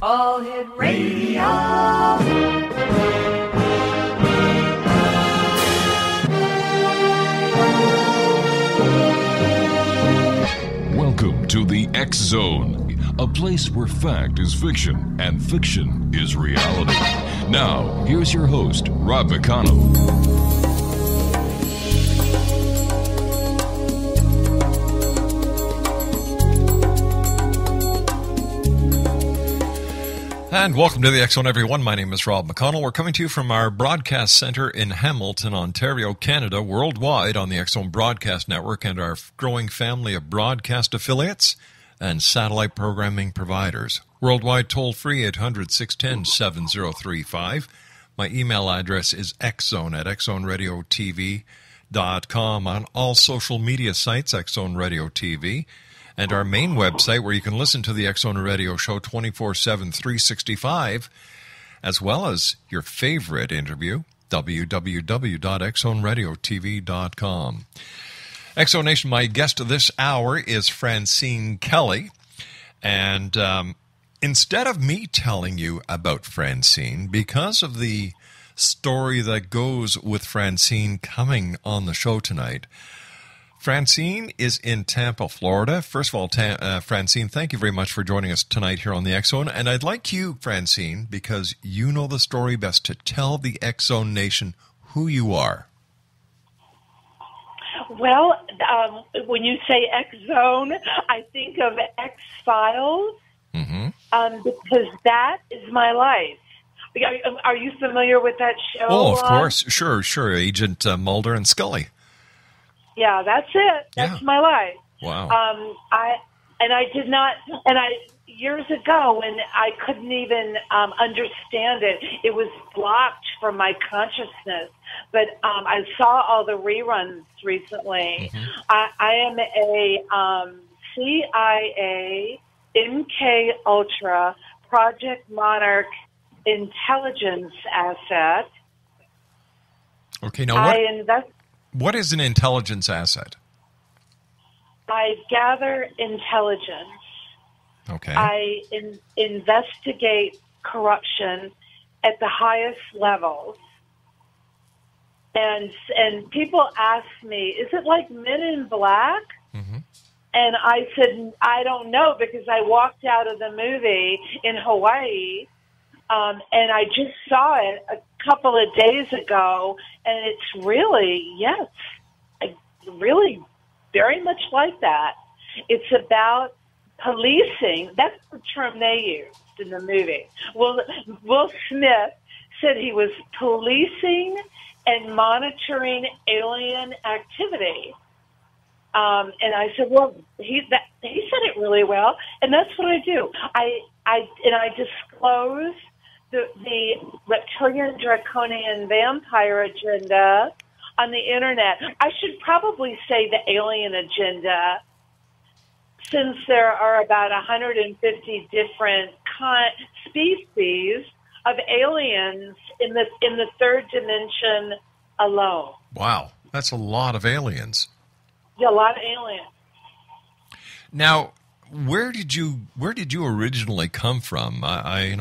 All Hit Radio. Welcome to the X Zone, a place where fact is fiction and fiction is reality. Now, here's your host, Rob McConnell. And welcome to the X Zone, everyone. My name is Rob McConnell. We're coming to you from our broadcast center in Hamilton, Ontario, Canada, worldwide on the X Zone Broadcast Network and our growing family of broadcast affiliates and satellite programming providers. Worldwide toll-free 800-610-7035. My email address is xzone@xzoneradiotv.com. On all social media sites, X Zone Radio TV. And our main website where you can listen to the X Zone Radio show 24/7, 365, as well as your favorite interview, www.xzoneradiotv.com. X Zone Nation, my guest this hour is Francine Kelly. And instead of me telling you about Francine, because of the story that goes with Francine coming on the show tonight, Francine is in Tampa, Florida. First of all, Francine, thank you very much for joining us tonight here on the X Zone. And I'd like you, Francine, because you know the story best, to tell the X Zone Nation who you are. Well, when you say X Zone, I think of X-Files, because that is my life. Are you familiar with that show? Oh, of course. Sure. Agent Mulder and Scully. Yeah, that's it. That's my life. Wow. Years ago when I couldn't even understand it, it was blocked from my consciousness. But I saw all the reruns recently. I am a CIA MK Ultra Project Monarch intelligence asset. Okay, now what is an intelligence asset? I gather intelligence. Okay. I investigate corruption at the highest levels. And people ask me, is it like Men in Black? And I said, I don't know, because I walked out of the movie in Hawaii, and I just saw it a couple of days ago, and it's really, really very much like that. It's about policing. That's the term they used in the movie. Will Smith said he was policing and monitoring alien activity. And I said, well, he said it really well, and that's what I do. I disclose the reptilian draconian vampire agenda on the internet. I should probably say the alien agenda, since there are about 150 different species of aliens in the third dimension alone. Wow, that's a lot of aliens. Yeah, a lot of aliens. Now, where did you originally come from? I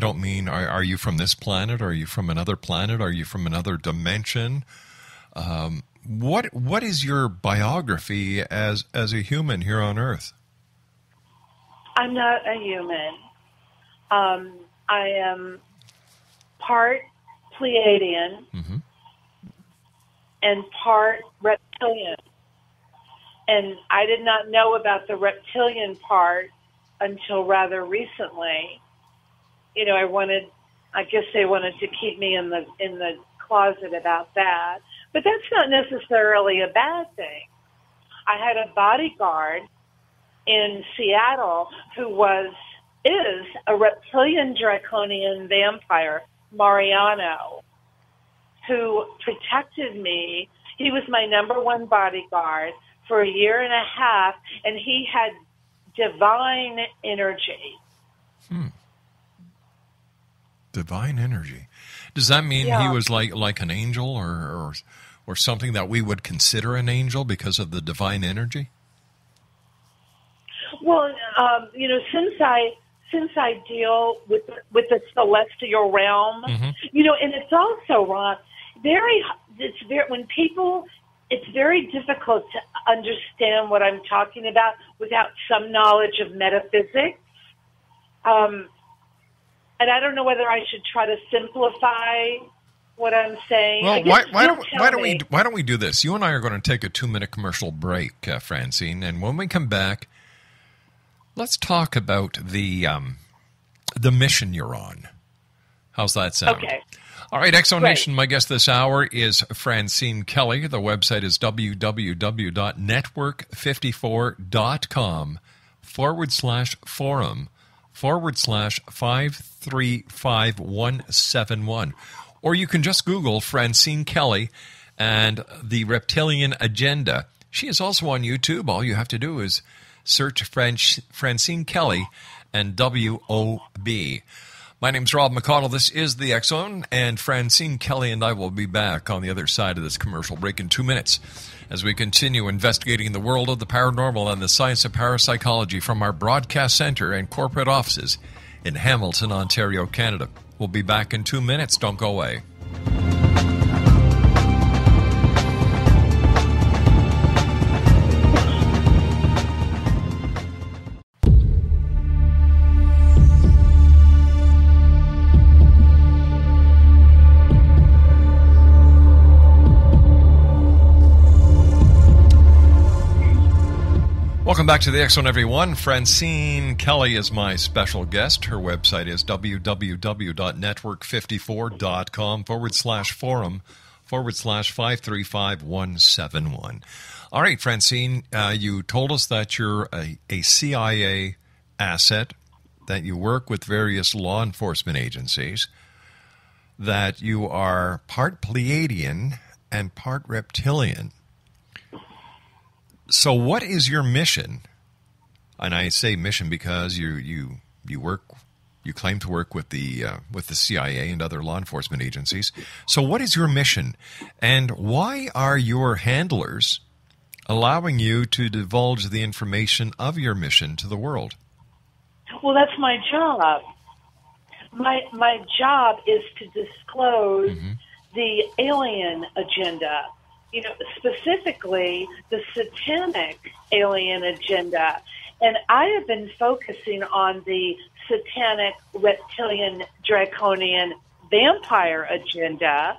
don't mean, are you from this planet? Are you from another planet? Are you from another dimension? What is your biography as a human here on Earth? I'm not a human. I am part Pleiadian and part reptilian. And I did not know about the reptilian part until rather recently. You know, I guess they wanted to keep me in the closet about that. But that's not necessarily a bad thing. I had a bodyguard in Seattle who is a reptilian draconian vampire, Mariano, who protected me. He was my number one bodyguard for a year and a half, and he had divine energy. Divine energy. Does that mean he was like an angel or something that we would consider an angel because of the divine energy? Well, since I deal with the celestial realm, and it's also, Ron, it's very difficult to understand what I'm talking about without some knowledge of metaphysics. And I don't know whether I should try to simplify what I'm saying. Well, why don't we do this? You and I are going to take a 2-minute commercial break, Francine, and when we come back, let's talk about the mission you're on. How's that sound? Okay. All right, Exonation, my guest this hour is Francine Kelly. The website is www.network54.com/forum/535-171. Or you can just Google Francine Kelly and the Reptilian Agenda. She is also on YouTube. All you have to do is search Francine Kelly and WOB. My name's Rob McConnell. This is the X-Zone, and Francine Kelly and I will be back on the other side of this commercial break in 2 minutes as we continue investigating the world of the paranormal and the science of parapsychology from our broadcast center and corporate offices in Hamilton, Ontario, Canada. We'll be back in 2 minutes. Don't go away. Welcome back to the X-Zone, everyone. Francine Kelly is my special guest. Her website is www.network54.com/forum/535-171. All right, Francine, you told us that you're a CIA asset, that you work with various law enforcement agencies, that you are part Pleiadian and part Reptilian. So what is your mission? And I say mission because you claim to work with the CIA and other law enforcement agencies. So what is your mission? And why are your handlers allowing you to divulge the information of your mission to the world? Well, that's my job. My job is to disclose the alien agenda. Specifically the satanic alien agenda. And I have been focusing on the satanic, reptilian, draconian, vampire agenda.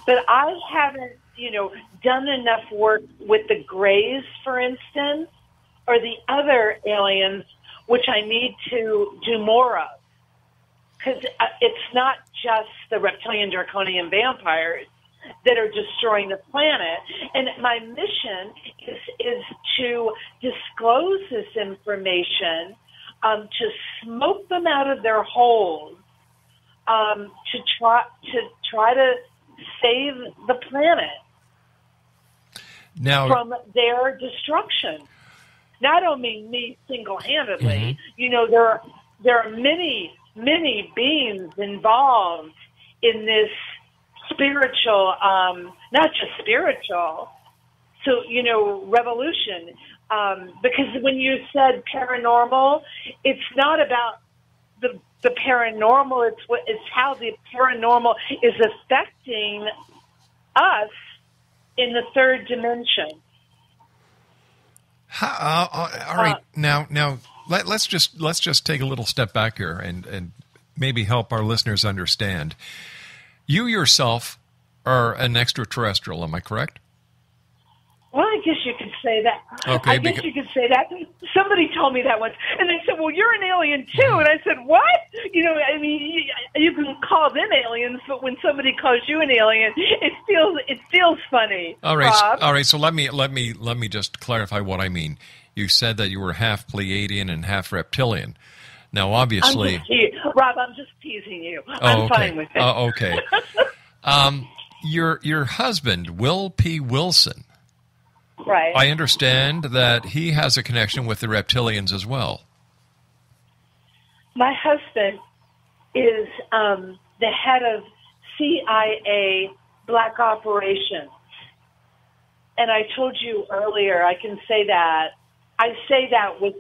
But I haven't, done enough work with the Greys, for instance, or the other aliens, which I need to do more of. Because it's not just the reptilian, draconian, vampires that are destroying the planet. And my mission is to disclose this information, to smoke them out of their holes, to try to save the planet from their destruction. Now, I don't mean me single-handedly. There are many, many beings involved in this spiritual, not just spiritual, so, revolution. Because when you said paranormal, it's not about the paranormal, it's how the paranormal is affecting us in the third dimension. All right. Now let's just take a little step back here and maybe help our listeners understand. You yourself are an extraterrestrial, am I correct? Well, I guess you could say that. Okay, I guess you could say that. Somebody told me that once. And they said, well, you're an alien too. And I said, what? You can call them aliens, but when somebody calls you an alien, it feels funny. All right. Rob. All right. So let me just clarify what I mean. You said that you were half Pleiadian and half Reptilian. Now, obviously, Rob, I'm just teasing you. Oh, I'm okay. fine with it. Okay. Your husband, Will P. Wilson. Right. I understand that he has a connection with the Reptilians as well. My husband is the head of CIA Black Operations. And I told you earlier, I can say that. I say that with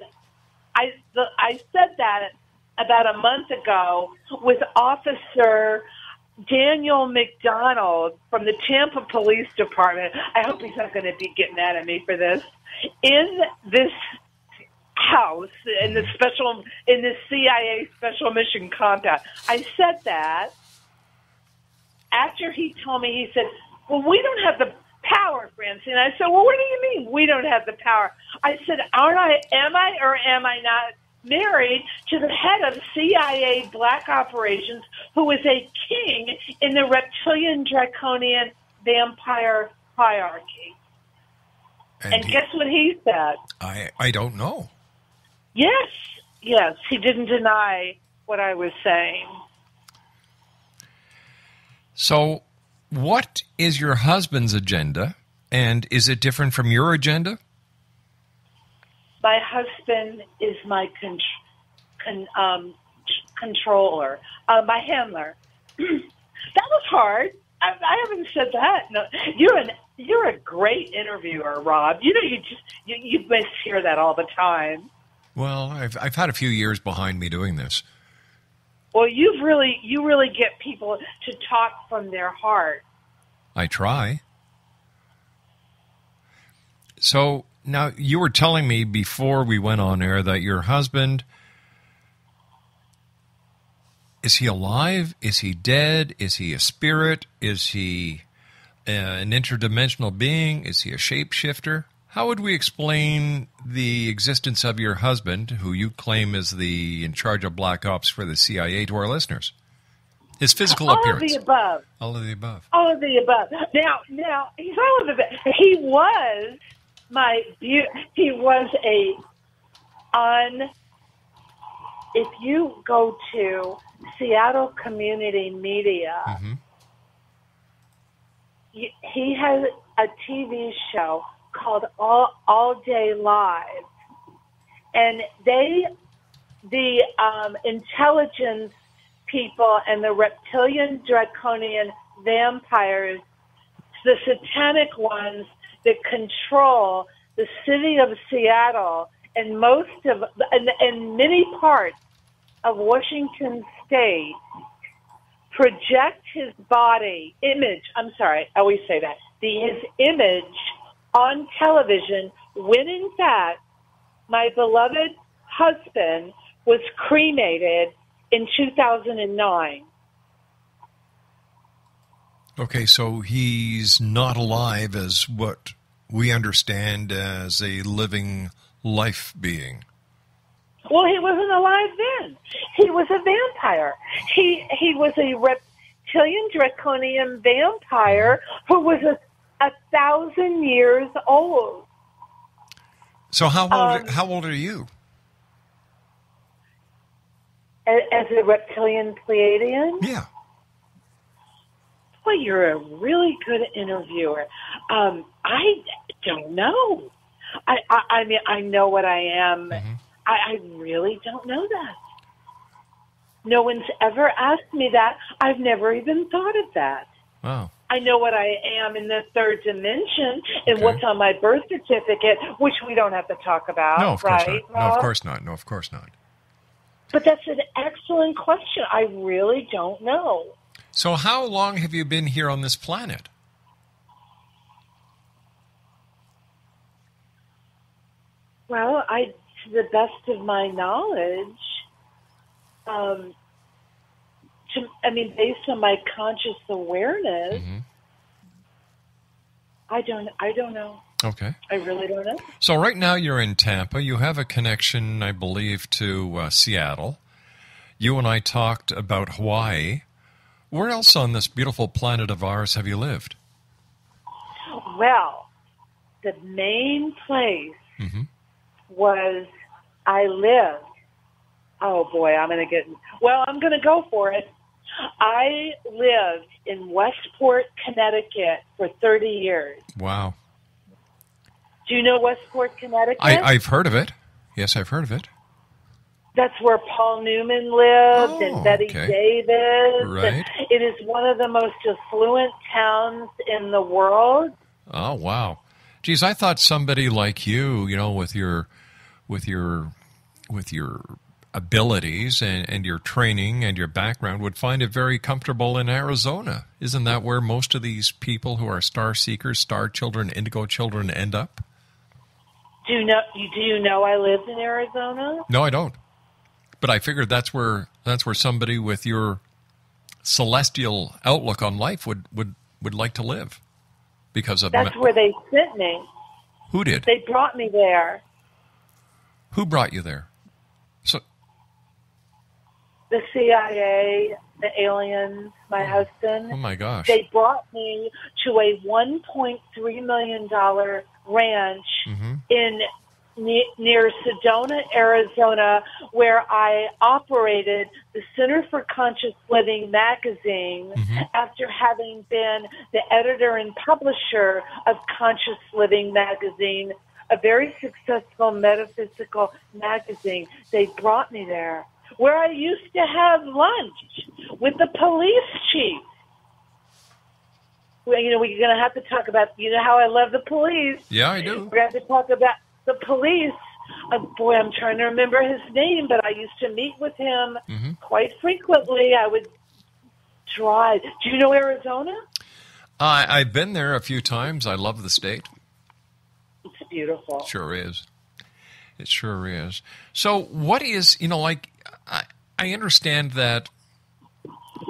I said that about a month ago with Officer Daniel McDonald from the Tampa Police Department. I hope he's not going to be getting mad at me for this. In this house, in the CIA Special Mission Compound, I said that. After he told me, he said, "Well, we don't have the power, Francine." I said, "Well, what do you mean we don't have the power?" I said, am I or am I not married to the head of CIA Black Operations, who is a king in the reptilian draconian vampire hierarchy? And guess what he said? I don't know. Yes, he didn't deny what I was saying. So, what is your husband's agenda, and is it different from your agenda? My husband is my controller, my handler. That was hard. I haven't said that. No, you're a great interviewer, Rob. You know, you must hear that all the time. Well, I've had a few years behind me doing this. Well, you really get people to talk from their heart. I try. So now you were telling me before we went on air that your husband, is he alive? Is he dead? Is he a spirit? Is he an interdimensional being? Is he a shapeshifter? How would we explain the existence of your husband, who you claim is in charge of Black Ops for the CIA, to our listeners? His physical appearance. All of the above. All of the above. All of the above. Now he's all of the above. He was if you go to Seattle Community Media, Mm-hmm. he has a TV show called All Day Live, and the intelligence people and the reptilian draconian vampires, the satanic ones that control the city of Seattle and and many parts of Washington State, project his image on television, when in fact my beloved husband was cremated in 2009. Okay, so he's not alive as what we understand as a living life being. Well, he wasn't alive then. He was a vampire. He was a reptilian draconian vampire who was 1,000 years old. So how old are you? As a reptilian Pleiadian? Yeah. Well, you're a really good interviewer. I don't know. I mean, I know what I am. Mm-hmm. I really don't know that. No one's ever asked me that. I've never even thought of that. Wow. I know what I am in the third dimension and what's on my birth certificate, which we don't have to talk about. No, of course right, not. No, of course not. No, of course not. But that's an excellent question. I really don't know. So how long have you been here on this planet? Well, to the best of my knowledge, based on my conscious awareness, Mm-hmm. I don't know. Okay. I really don't know. So right now you're in Tampa. You have a connection, I believe, to Seattle. You and I talked about Hawaii. Where else on this beautiful planet of ours have you lived? Well, the main place Mm-hmm. was I lived. Oh boy, I'm going to go for it. I lived in Westport, Connecticut for 30 years. Wow. Do you know Westport, Connecticut? I've heard of it. Yes, I've heard of it. That's where Paul Newman lived and Betty Davis. Right. And it is one of the most affluent towns in the world. Oh, wow. Geez, I thought somebody like you, with your abilities and your training and your background, would find it very comfortable in Arizona. Isn't that where most of these people who are star seekers, star children, indigo children end up? Do you know I lived in Arizona? No, I don't. But I figured that's where somebody with your celestial outlook on life would like to live, because of that's where they sent me. Who did? They brought me there. Who brought you there? So the CIA, the aliens, my husband. Oh my gosh! They brought me to a $1.3 million ranch in near Sedona, Arizona, where I operated the Center for Conscious Living magazine after having been the editor and publisher of Conscious Living magazine, a very successful metaphysical magazine. They brought me there, where I used to have lunch with the police chief. Well, we're going to have to talk about, how I love the police. Yeah, I do. We're going to have to talk about the police. Boy, I'm trying to remember his name, but I used to meet with him quite frequently. I would drive. Do you know Arizona? I've been there a few times. I love the state. It's beautiful. Sure is. It sure is. So what is, I understand that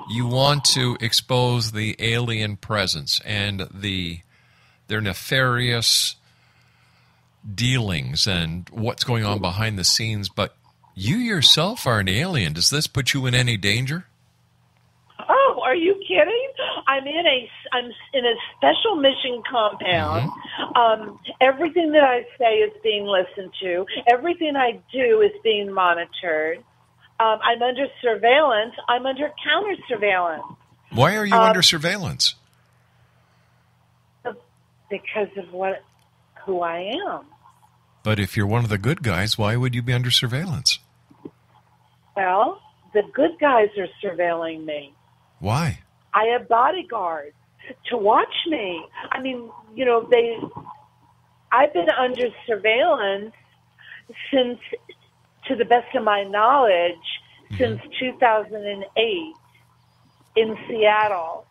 you want to expose the alien presence and their nefarious dealings and what's going on behind the scenes, but you yourself are an alien. Does this put you in any danger? Oh, are you kidding? I'm in a special mission compound. Everything that I say is being listened to. Everything I do is being monitored. I'm under surveillance. I'm under counter surveillance. Why are you under surveillance? Because of who I am. But if you're one of the good guys, why would you be under surveillance? Well, the good guys are surveilling me. Why? I have bodyguards to watch me. I mean, I've been under surveillance since, to the best of my knowledge, since 2008 in Seattle,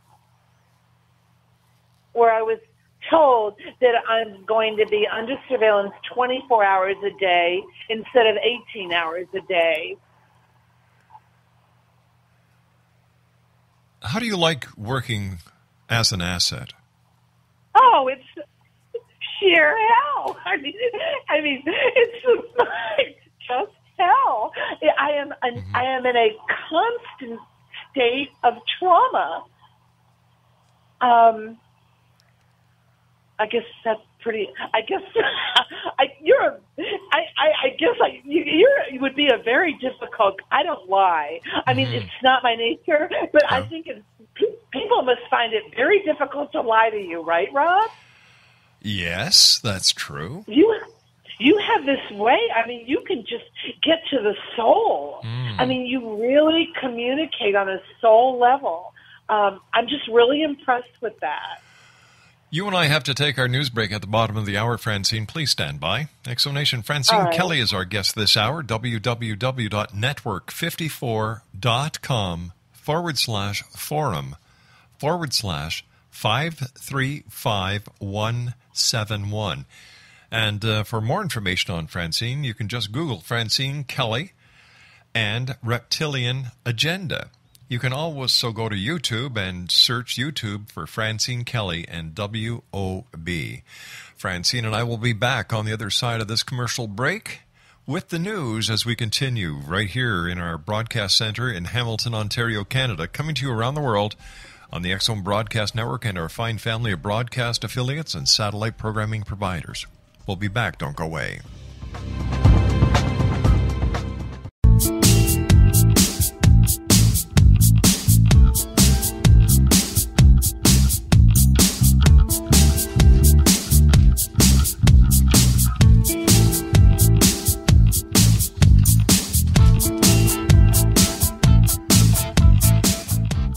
where I was told that I'm going to be under surveillance 24 hours a day instead of 18 hours a day. How do you like working as an asset? Oh, it's sheer hell. I mean, it's just hell. I am in a constant state of trauma. I guess that's pretty. I guess you would be a very difficult. I don't lie. I mean, it's not my nature, but I think people must find it very difficult to lie to you, right, Rob? Yes, that's true. You have this way. I mean, you can just get to the soul. I mean, you really communicate on a soul level. I'm just really impressed with that. You and I have to take our news break at the bottom of the hour, Francine. Please stand by. Exonation Francine Kelly is our guest this hour. www.network54.com/forum/535-171. And for more information on Francine, you can just Google Francine Kelly and Reptilian Agenda. You can also go to YouTube and search YouTube for Francine Kelly and WOB. Francine and I will be back on the other side of this commercial break with the news as we continue right here in our broadcast center in Hamilton, Ontario, Canada, coming to you around the world on the X Zone Broadcast Network and our fine family of broadcast affiliates and satellite programming providers. We'll be back. Don't go away.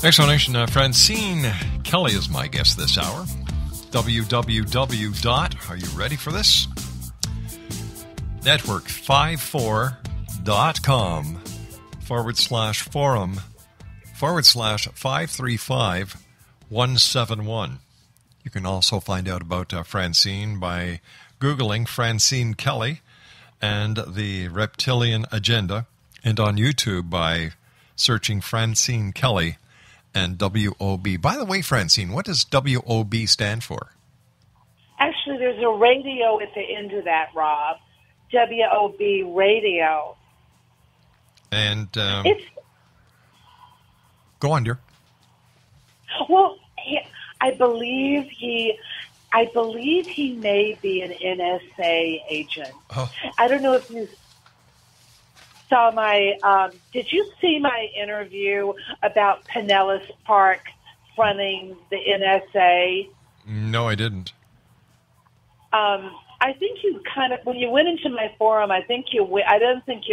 Explanation, Francine Kelly is my guest this hour. www. Are you ready for this? Network54.com facebook.com/forum/535-171. You can also find out about Francine by Googling Francine Kelly and the Reptilian Agenda, and on YouTube by searching Francine Kelly and WOB. By the way, Francine, what does WOB stand for? Actually, there's a radio at the end of that, Rob. WOB radio. And It's go on, dear. well. I believe he may be an NSA agent. Oh. I don't know if you saw my. Did you see my interview about Pinellas Park fronting the NSA? No, I didn't. I think you kind of, when you went into my forum, I don't think you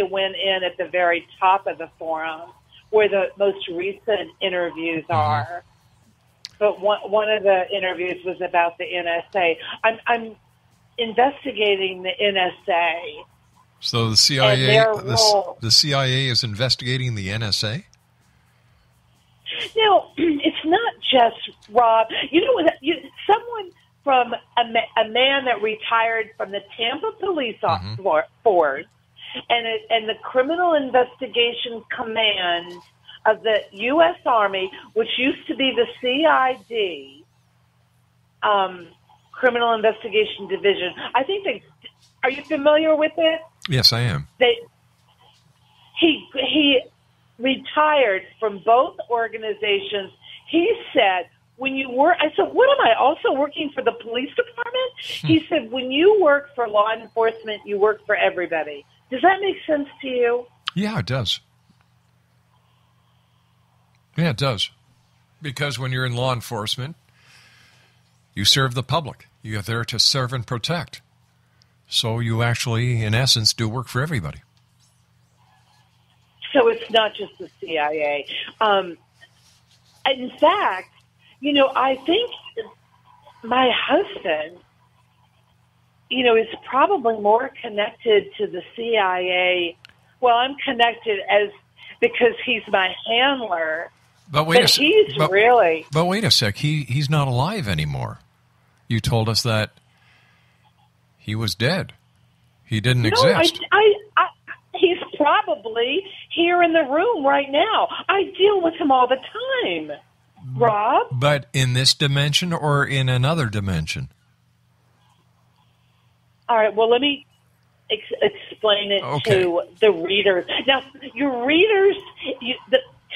went in at the very top of the forum where the most recent interviews are. But one of the interviews was about the NSA. I'm investigating the NSA. So the CIA, and their role. the CIA is investigating the NSA? No, it's not just, Rob. You know, someone from a man that retired from the Tampa Police Force and the Criminal Investigation Command of the U.S. Army, which used to be the CID, Criminal Investigation Division. I think are you familiar with it? Yes, I am. He retired from both organizations. He said, I said, what am I, also working for the police department? He said, when you work for law enforcement, you work for everybody. Does that make sense to you? Yeah, it does. Yeah, it does. Because when you're in law enforcement, you serve the public. You're there to serve and protect. So you actually, in essence, do work for everybody. So it's not just the CIA. In fact, you know, I think my husband, you know, is probably more connected to the CIA. Well, I'm connected because he's my handler. But wait a really. But wait a sec. He's not alive anymore. You told us that he was dead. He didn't exist. He's probably here in the room right now. I deal with him all the time, Rob. But in this dimension or in another dimension? All right, well, let me explain it to the readers. Now, your readers,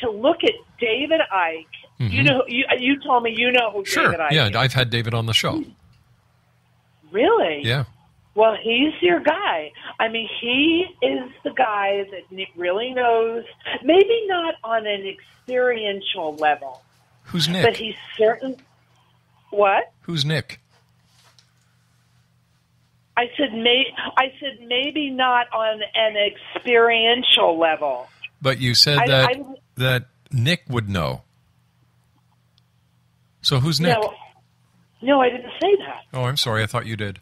to look at David Icke, you know, you told me you know who David Icke is. Yeah, I've had David on the show. Really? Yeah. Well, he's your guy. I mean, he is the guy that really knows, maybe not on an experiential level. Who's Nick? But he's certain. What? Who's Nick? I said maybe not on an experiential level. But you said that Nick would know. So who's Nick? No, I didn't say that. Oh, I'm sorry. I thought you did.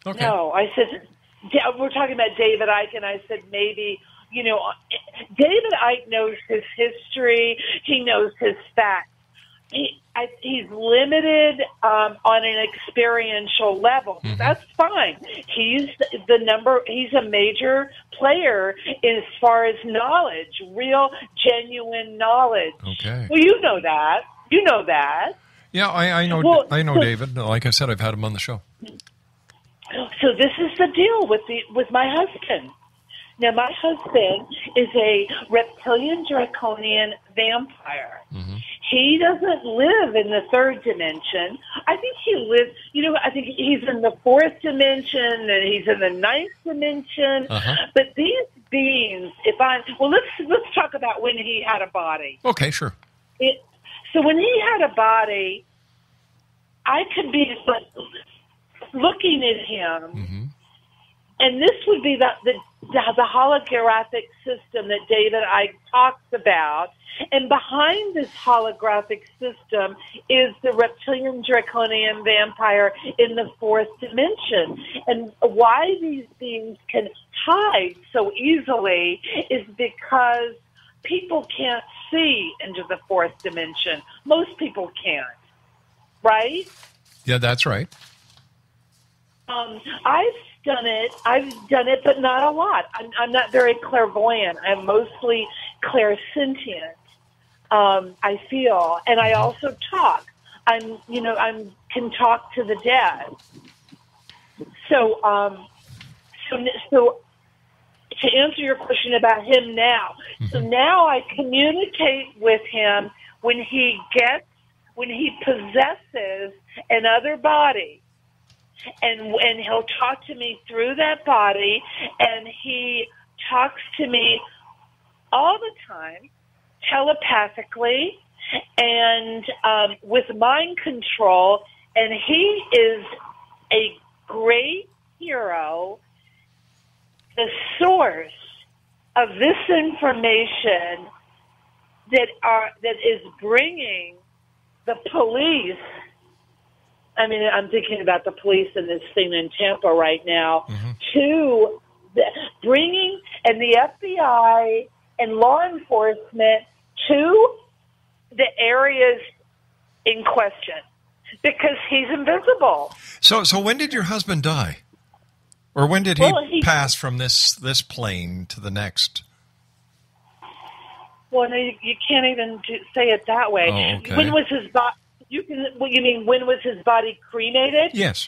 Okay. No, I said, we're talking about David Icke, and I said maybe, you know, David Icke knows his history. He knows his facts. He's limited on an experiential level. Mm-hmm. That's fine. He's a major player as far as knowledge, real, genuine knowledge. Okay. Well, you know that. You know that. Yeah, I know. Well, I know David. Like I said, I've had him on the show. So this is the deal with my husband. Now, my husband is a reptilian draconian vampire. Mm-hmm. He doesn't live in the third dimension. I think he lives, I think he's in the fourth dimension and he's in the ninth dimension. Uh-huh. But these beings, let's talk about when he had a body. Okay, sure. So when he had a body, I could be looking at him, mm-hmm. and this would be the holographic system that David Icke talks about. And behind this holographic system is the reptilian draconian vampire in the fourth dimension. And why these things can hide so easily is because people can't see into the fourth dimension. Most people can't, right? Yeah, that's right. I've done it, but not a lot. I'm not very clairvoyant. I'm mostly clairsentient. I feel, and I also talk. Can talk to the dead. So to answer your question about him now, so now I communicate with him when he possesses another body. And he'll talk to me through that body, and he talks to me all the time, telepathically, and with mind control. And he is a great hero, the source of this information that is bringing the police. I mean, I'm thinking about the police and this thing in Tampa right now, to bringing and the FBI and law enforcement to the areas in question, because he's invisible. So when did your husband die? Or when did he pass from this plane to the next? Well, no, you can't even say it that way. Oh, okay. When was his body? You mean when was his body cremated? Yes.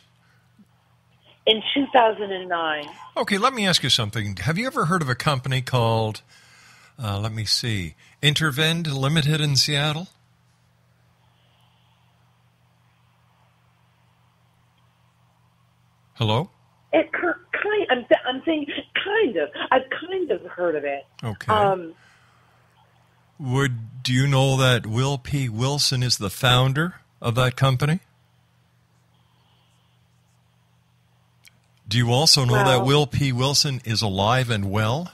In 2009. Okay, let me ask you something. Have you ever heard of a company called, Intervend Limited in Seattle? Hello? I'm saying kind of. I've kind of heard of it. Okay. Do you know that Will P. Wilson is the founder of that company? Do you also know that Will P. Wilson is alive and well?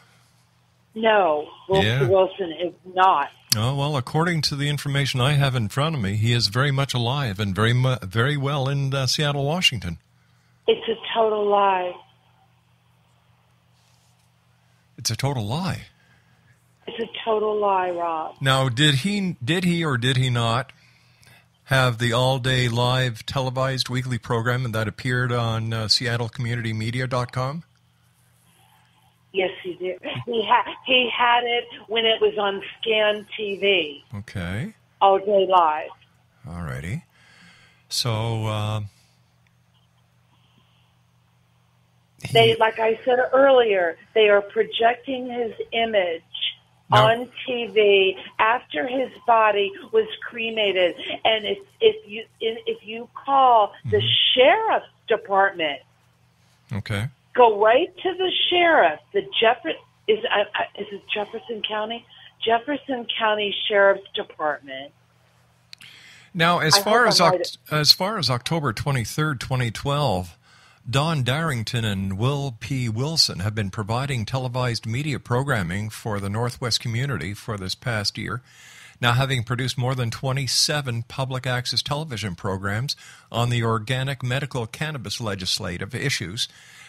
No, Will P. Wilson is not. Oh, well, according to the information I have in front of me, he is very much alive and very well in Seattle, Washington. It's a total lie. It's a total lie. It's a total lie, Rob. Now, did he or did he not have the all-day live televised weekly program that appeared on SeattleCommunityMedia.com? Yes, he did. He had it when it was on Scan TV. Okay. All day live. All righty. So, like I said earlier, they are projecting his image on TV after his body was cremated. And if you call the sheriff's department, okay, go right to the sheriff. The is it Jefferson County? Jefferson County Sheriff's Department. Now, as far as October 23rd, 2012. Don Darrington and Will P. Wilson have been providing televised media programming for the Northwest community for this past year, now having produced more than 27 public access television programs on the organic medical cannabis legislative issues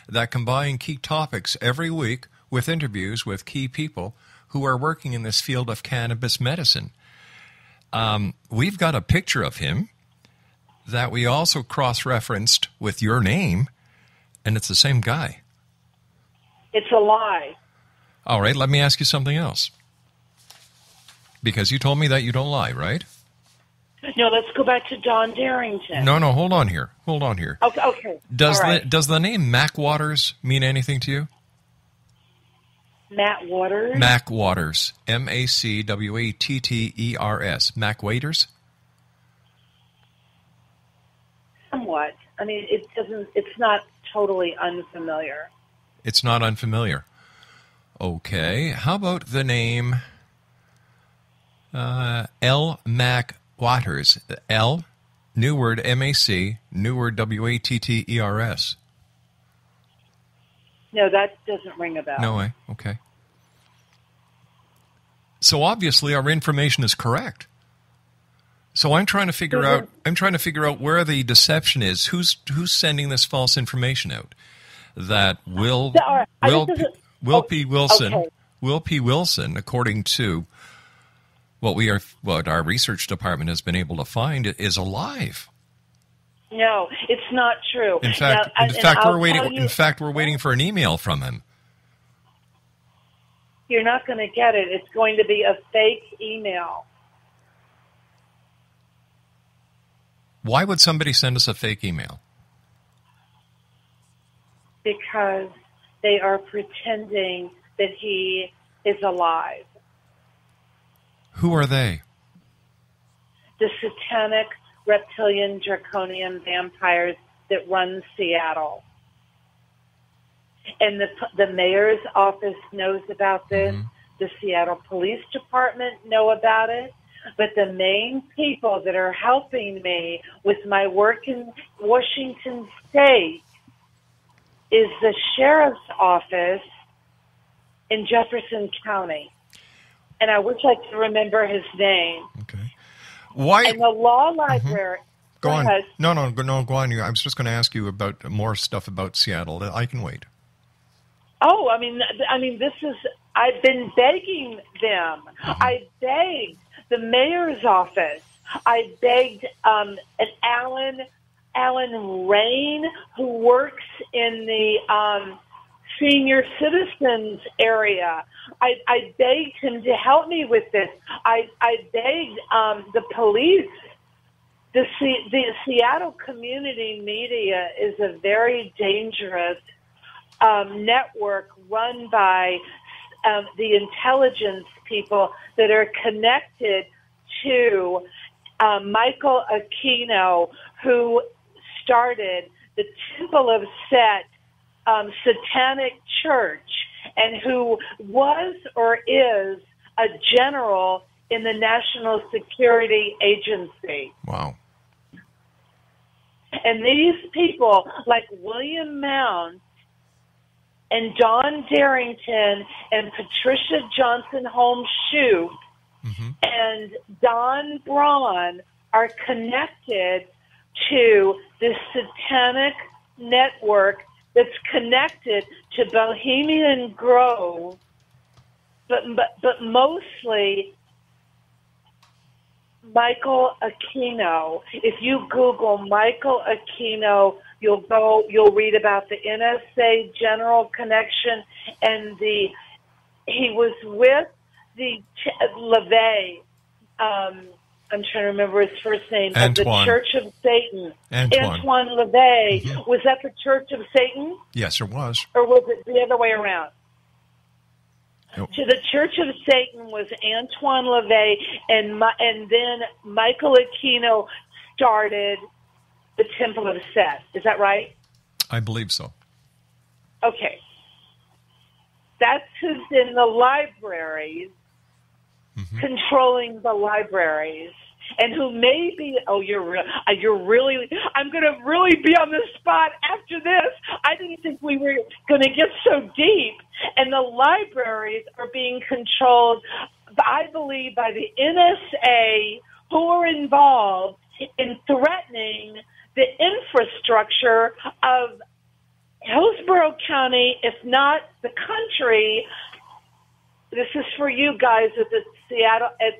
that combine key topics every week with interviews with key people who are working in this field of cannabis medicine. We've got a picture of him that we also cross-referenced with your name, and it's the same guy. It's a lie. All right, let me ask you something else. Because you told me that you don't lie, right? No, let's go back to Don Darrington. No, hold on here. Okay. Does the name Mac Waters mean anything to you? Matt Waters? Mac Waters. MacWatters. Mac Waiters? Somewhat. I mean, it's not totally unfamiliar. It's not unfamiliar. Okay. How about the name L. Mac Waters? L, new word, M-A-C, new word, W-A-T-T-E-R-S. No, that doesn't ring a bell. No way. Okay. So obviously our information is correct. So I'm trying to figure out. I'm trying to figure out where the deception is. Who's sending this false information out? That Will P. Wilson. Okay. Will P. Wilson, according to what our research department has been able to find, is alive. No, it's not true. In fact, we're waiting. In fact, we're waiting for an email from him. You're not going to get it. It's going to be a fake email. Why would somebody send us a fake email? Because they are pretending that he is alive. Who are they? The satanic, reptilian, draconian vampires that run Seattle. And the mayor's office knows about this. Mm-hmm. The Seattle Police Department know about it. But the main people that are helping me with my work in Washington State is the sheriff's office in Jefferson County. And I wish I could remember his name. Okay. Why? And the law library. Mm-hmm. Go on. Ahead. No, go on. I was just going to ask you about more stuff about Seattle. I can wait. Oh, I mean, this is. I've been begging them. Mm-hmm. I begged the mayor's office. I begged an Alan Rain, who works in the senior citizens area. I begged him to help me with this. I begged the police. The Seattle community media is a very dangerous network run by the intelligence people that are connected to Michael Aquino, who started the Temple of Set satanic church, and who was or is a general in the National Security Agency. Wow. And these people, like William Mound and Don Darrington and Patricia Johnson Holmes Shoup and Don Braun, are connected to this satanic network that's connected to Bohemian Grove, but mostly Michael Aquino. If you Google Michael Aquino, you'll read about the NSA General Connection, and he was with the LaVey. I'm trying to remember his first name. Antoine. Of the Church of Satan. Antoine LaVey. Mm-hmm. Was that the Church of Satan? Yes, it was. Or was it the other way around? Nope. So the Church of Satan was Antoine LaVey, and then Michael Aquino started the Temple of Set. Is that right? I believe so. Okay. That's who's in the libraries, controlling the libraries, and who may be, you're really, I'm going to really be on the spot after this. I didn't think we were going to get so deep. And the libraries are being controlled, I believe, by the NSA, who are involved in threatening the infrastructure of Hillsborough County, if not the country. This is for you guys at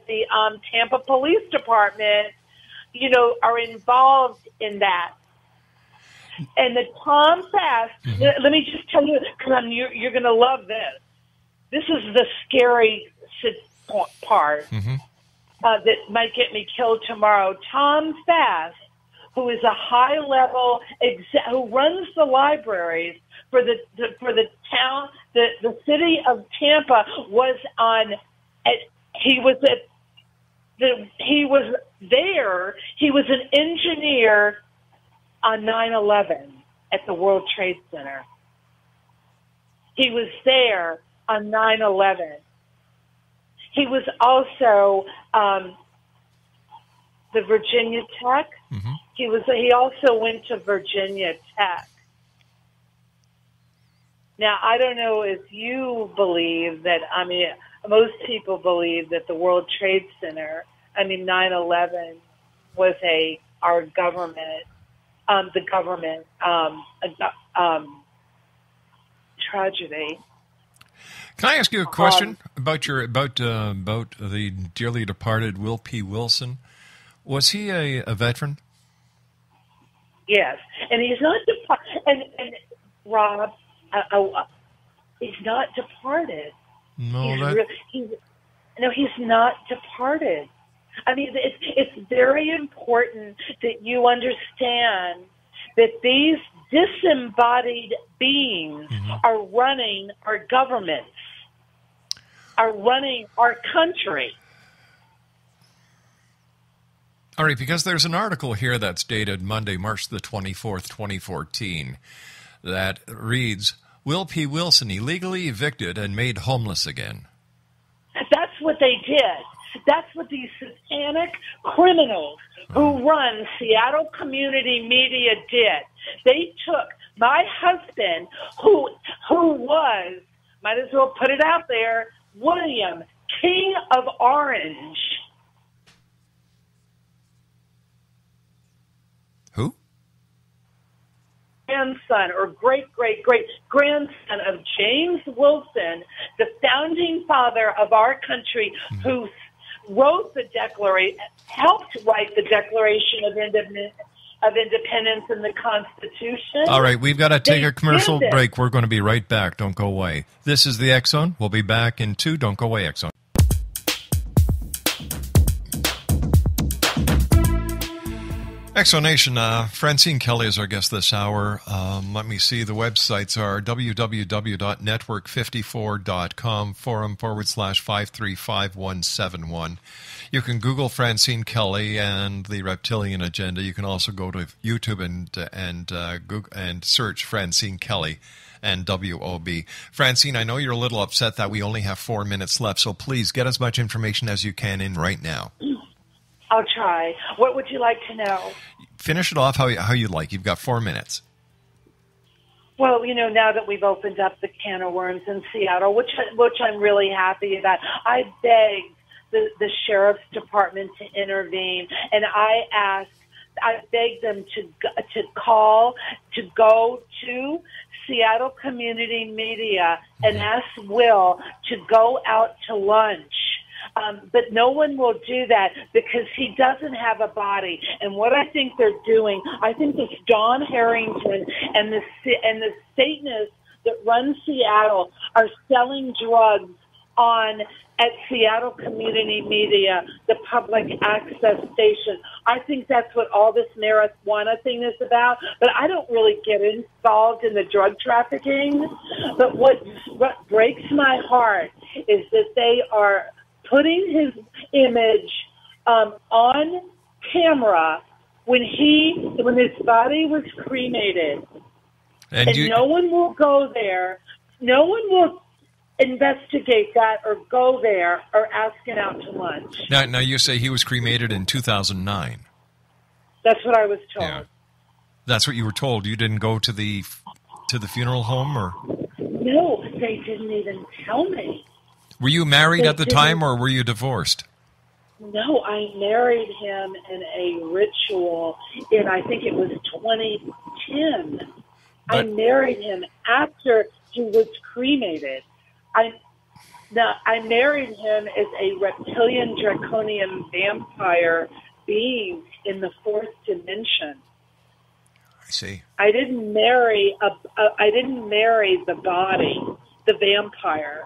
the Tampa Police Department, are involved in that. And the Tom Fast, let me just tell you, because you're going to love this. This is the scary part that might get me killed tomorrow. Tom Fast, who is a high-level who runs the libraries for the town, the city of Tampa, was on. He was there. He was an engineer on 9/11 at the World Trade Center. He was there on 9/11. He was also the Virginia Tech. He also went to Virginia Tech. Now, I don't know if you believe that, most people believe that the World Trade Center, 9/11 was our government, tragedy. Can I ask you a question about the dearly departed Will P. Wilson? Was he a veteran? Yes, and he's not departed. And Rob, he's not departed. No, he's not departed. It's very important that you understand that these disembodied beings are running our governments, are running our country. All right, because there's an article here that's dated Monday, March the 24th, 2014, that reads, Will P. Wilson illegally evicted and made homeless again. That's what they did. That's what these satanic criminals who run Seattle Community Media did. They took my husband, who was, might as well put it out there, William, King of Orange. Who? Grandson or great-great-great-grandson of James Wilson, the founding father of our country, who wrote the Declaration, helped write the Declaration of Independence and the Constitution. All right, we've got to take a commercial break. We're going to be right back. Don't go away. This is the X Zone. We'll be back in 2. Don't go away, X Zone. Exonation, Francine Kelly is our guest this hour. Let me see. The websites are www.network54.com, forum/535-171. You can Google Francine Kelly and the Reptilian Agenda. You can also go to YouTube and Google and search Francine Kelly and WOB. Francine, I know you're a little upset that we only have 4 minutes left, so please get as much information as you can in right now. I'll try. What would you like to know? Finish it off how you like. You've got 4 minutes. Well, now that we've opened up the can of worms in Seattle, which I'm really happy about, I begged the sheriff's department to intervene, and I begged them to go to Seattle Community Media and ask Will to go out to lunch. But no one will do that because he doesn't have a body. And what I think they're doing, I think this Don Harrington and the Satanists that run Seattle are selling drugs at Seattle Community Media, the public access station. I think that's what all this marijuana thing is about. But I don't really get involved in the drug trafficking. But what breaks my heart is that they are putting his image on camera when his body was cremated, and no one will go there. No one will investigate that or go there or ask him out to lunch. Now you say he was cremated in 2009. That's what I was told. Yeah. That's what you were told. You didn't go to the funeral home, or? No, they didn't even tell me. Were you married at the time, or were you divorced? No, I married him in a ritual in, I think it was 2010. I married him after he was cremated. I married him as a reptilian draconian vampire being in the fourth dimension. I see. I didn't marry the body, the vampire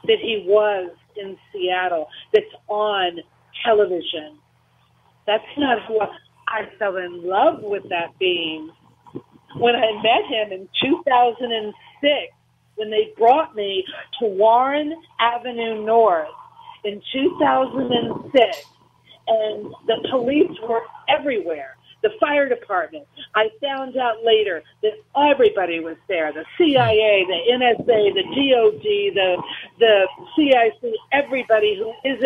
that he was in Seattle, that's on television. That's not who I fell in love with that being. When I met him in 2006, when they brought me to Warren Avenue North in 2006, and the police were everywhere, the fire department. I found out later that everybody was there, the CIA, the NSA, the DOD, the CIC, everybody who is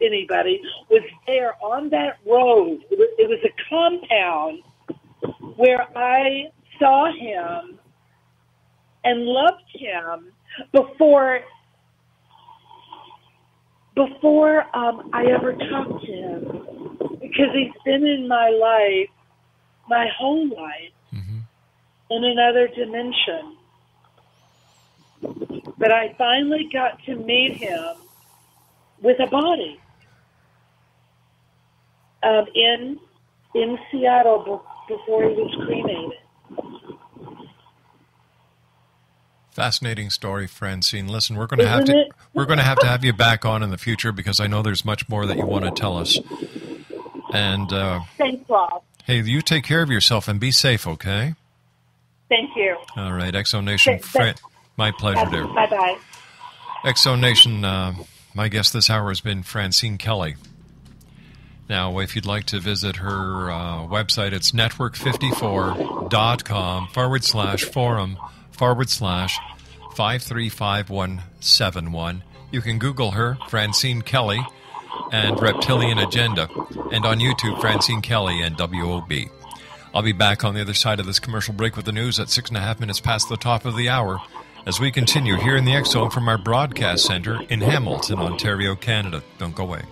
anybody was there on that road. It was a compound where I saw him and loved him before I ever talked to him, because he's been in my life, my whole life, in another dimension. But I finally got to meet him with a body in Seattle before he was cremated. Fascinating story, Francine. Listen, we're going to have to have you back on in the future, because I know there's much more that you want to tell us. And thanks, Rob. Hey, you take care of yourself and be safe, okay? Thank you. All right, Exonation. My pleasure, dear. Bye-bye. Exonation, my guest this hour has been Francine Kelly. Now, if you'd like to visit her website, it's network54.com/forum/535171. You can Google her, Francine Kelly, and Reptilian Agenda, and on YouTube, Francine Kelly and WOB. I'll be back on the other side of this commercial break with the news at 6.5 minutes past the top of the hour as we continue here in the X Zone from our broadcast center in Hamilton, Ontario, Canada. Don't go away.